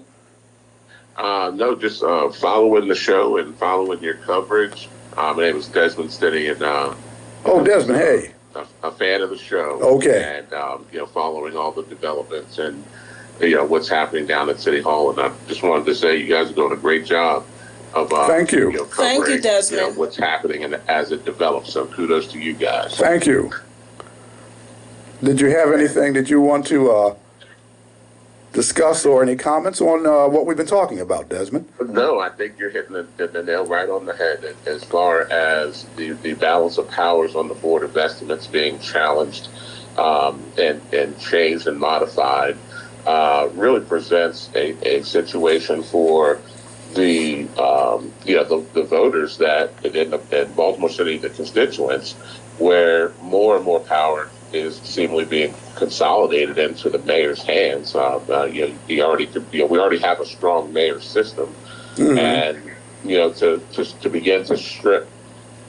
No, just following the show and following your coverage. My name is Desmond Steady, and Desmond, hey. A fan of the show. Okay. And following all the developments and what's happening down at City Hall, and I just wanted to say you guys are doing a great job of thank you. Covering, Thank you, Desmond. what's happening and as it develops. So kudos to you guys. Thank you. Did you have anything that you want to discuss or any comments on what we've been talking about, Desmond? No, I think you're hitting the nail right on the head as far as the balance of powers on the Board of Estimates being challenged and changed and modified really presents a situation for the voters that in Baltimore City, the constituents, where more and more power is seemingly being consolidated into the mayor's hands. We already have a strong mayor system, and to begin to strip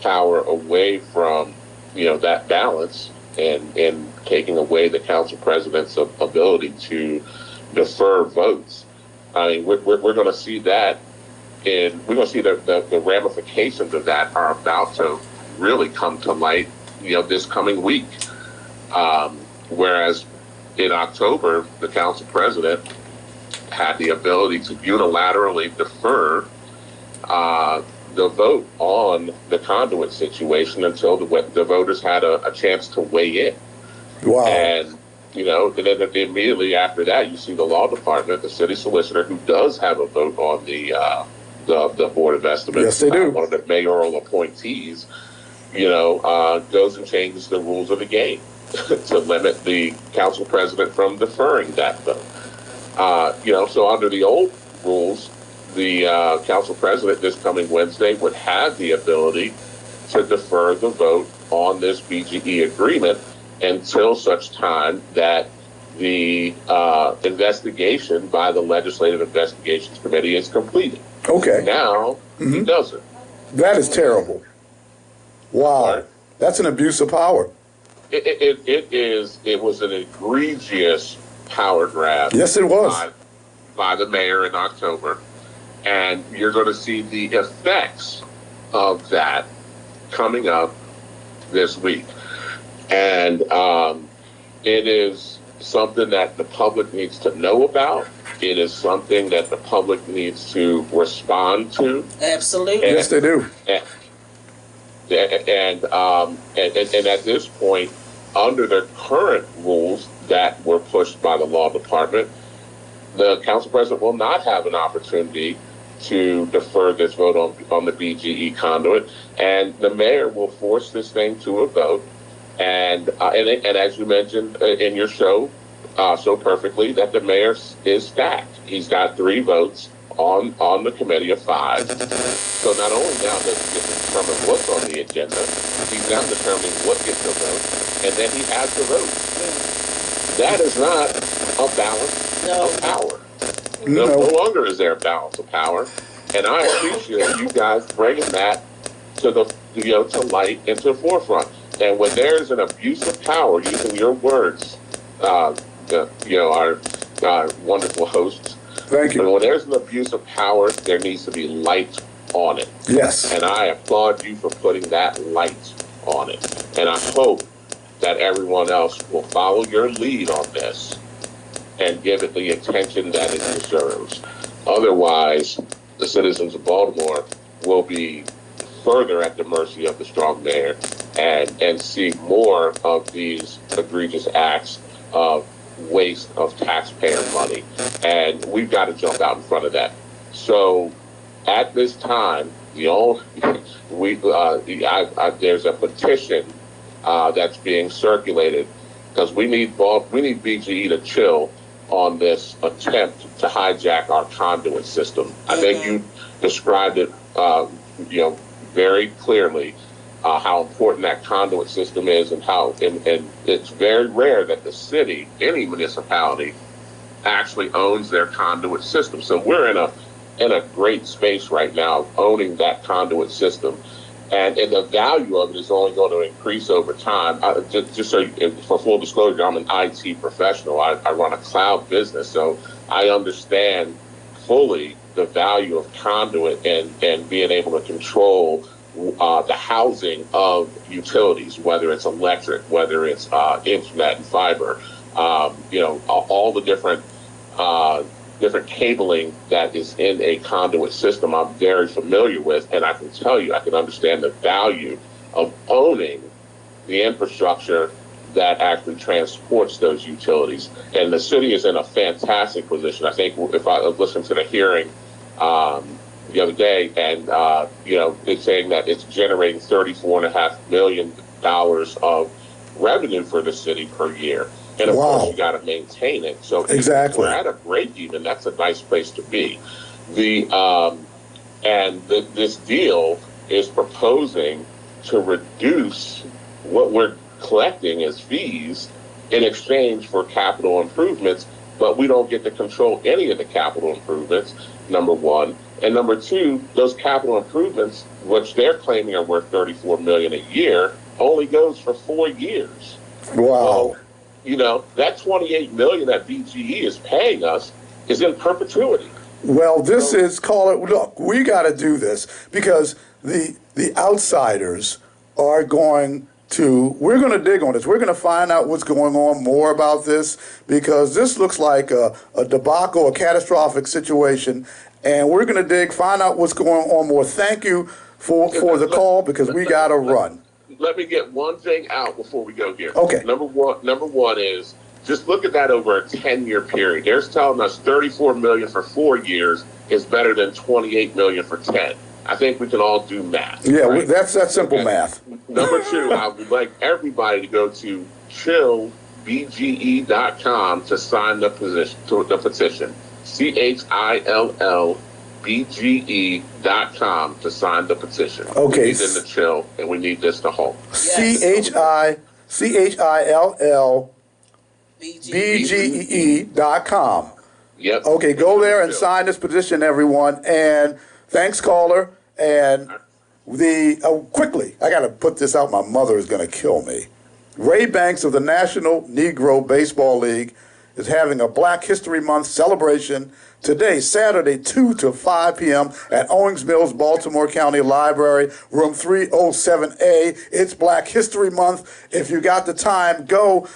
power away from that balance and taking away the council president's ability to defer votes. I mean, we're going to see that. We're going to see the ramifications of that are about to really come to light, this coming week. Whereas in October, the council president had the ability to unilaterally defer the vote on the Conduit situation until the voters had a chance to weigh in. Wow. And then immediately after that, you see the law department, the city solicitor, who does have a vote on the Board of Estimates. Yes, they do. One of the mayoral appointees, goes and changes the rules of the game to limit the council president from deferring that vote. So under the old rules, the council president this coming Wednesday would have the ability to defer the vote on this BGE agreement until such time that the investigation by the Legislative Investigations Committee is completed. Okay. Now, he doesn't. That is terrible. Wow. Right. That's an abuse of power. It was an egregious power grab. Yes, it was. By the mayor in October. And you're going to see the effects of that coming up this week. And it is something that the public needs to know about. It is something that the public needs to respond to. Absolutely. Yes, they do. And at this point, under the current rules that were pushed by the law department, the council president will not have an opportunity to defer this vote on the BGE conduit, and the mayor will force this thing to a vote. And as you mentioned in your show, so perfectly that the mayor is stacked. He's got 3 votes on the committee of 5. So not only now does he get to determine what's on the agenda, he's now determining what gets the vote, and then he has the vote. That is not a balance of power. No longer is there a balance of power, and I appreciate you guys bringing that to the to light and to the forefront. And when there's an abuse of power, using your words, our wonderful hosts. Thank you. And when there's an abuse of power, there needs to be light on it. Yes. And I applaud you for putting that light on it. And I hope that everyone else will follow your lead on this and give it the attention that it deserves. Otherwise, the citizens of Baltimore will be further at the mercy of the strong mayor and see more of these egregious acts of waste of taxpayer money. And we've got to jump out in front of that. So at this time, there's a petition that's being circulated because we need BGE to chill on this attempt to hijack our conduit system. I think you described it, very clearly how important that conduit system is, and how and it's very rare that the city, any municipality, actually owns their conduit system. So we're in a great space right now of owning that conduit system. And the value of it is only going to increase over time. Just so for full disclosure, I'm an IT professional. I run a cloud business, so I understand fully the value of conduit and being able to control the housing of utilities, whether it's electric, whether it's internet and fiber, all the different cabling that is in a conduit system I'm very familiar with, and I can tell you, I can understand the value of owning the infrastructure that actually transports those utilities. And the city is in a fantastic position. I think if I listened to the hearing the other day, and it's saying that it's generating $34.5 million of revenue for the city per year. And of course, you got to maintain it. So if we're at a break even, that's a nice place to be. This deal is proposing to reduce what we're collecting as fees in exchange for capital improvements, but we don't get to control any of the capital improvements, number one. And number two, those capital improvements, which they're claiming are worth $34 million a year, only goes for 4 years. Wow. So, that $28 million that BGE is paying us is in perpetuity. Well, this is, look, we got to do this because the outsiders are going to, we're going to dig on this. We're going to find out what's going on more about this, because this looks like a debacle, a catastrophic situation, and we're going to find out what's going on more. Thank you for the call, because we got to run. Let me get one thing out before we go here. Okay. Number one is, just look at that over a 10-year period. They're telling us $34 million for 4 years is better than $28 million for 10. I think we can all do math. Yeah, right? that's simple math. Number two, I would like everybody to go to chillbge.com to sign the petition. CHILLBGE.com to sign the petition. Okay. We need them to chill, and we need this to halt. CHILLBGE.com. Yep. Okay, go there and sign this petition, everyone. And thanks, caller. And quickly, I got to put this out. My mother is going to kill me. Ray Banks of the National Negro Baseball League is having a Black History Month celebration today, Saturday, 2 to 5 p.m. at Owings Mills, Baltimore County Library, room 307A. It's Black History Month. If you got the time, go.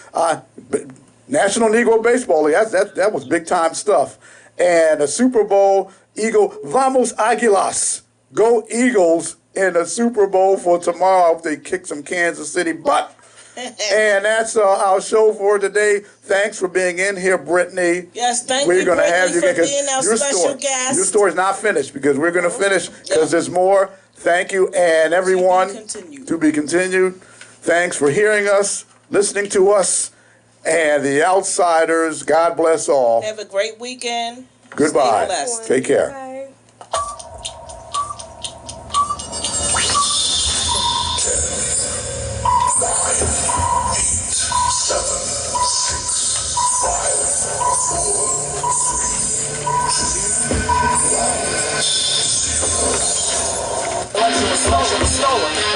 National Negro Baseball League, that was big-time stuff. And a Super Bowl Eagle, Vamos Águilas. Go Eagles in the Super Bowl for tomorrow. I hope they kick some Kansas City butt. And that's our show for today. Thanks for being in here, Brittany. Yes, thank we're you, gonna Brittany, have you for being our special guest. Your story's not finished, because we're going to finish, because there's more. Thank you, and everyone, to be continued. Thanks for hearing us, listening to us. and the outsiders. God bless all. Have a great weekend. Goodbye. Stay blessed. Take care. Bye. 11, 6, 5, 4, 3, 2, 1. Election was stolen.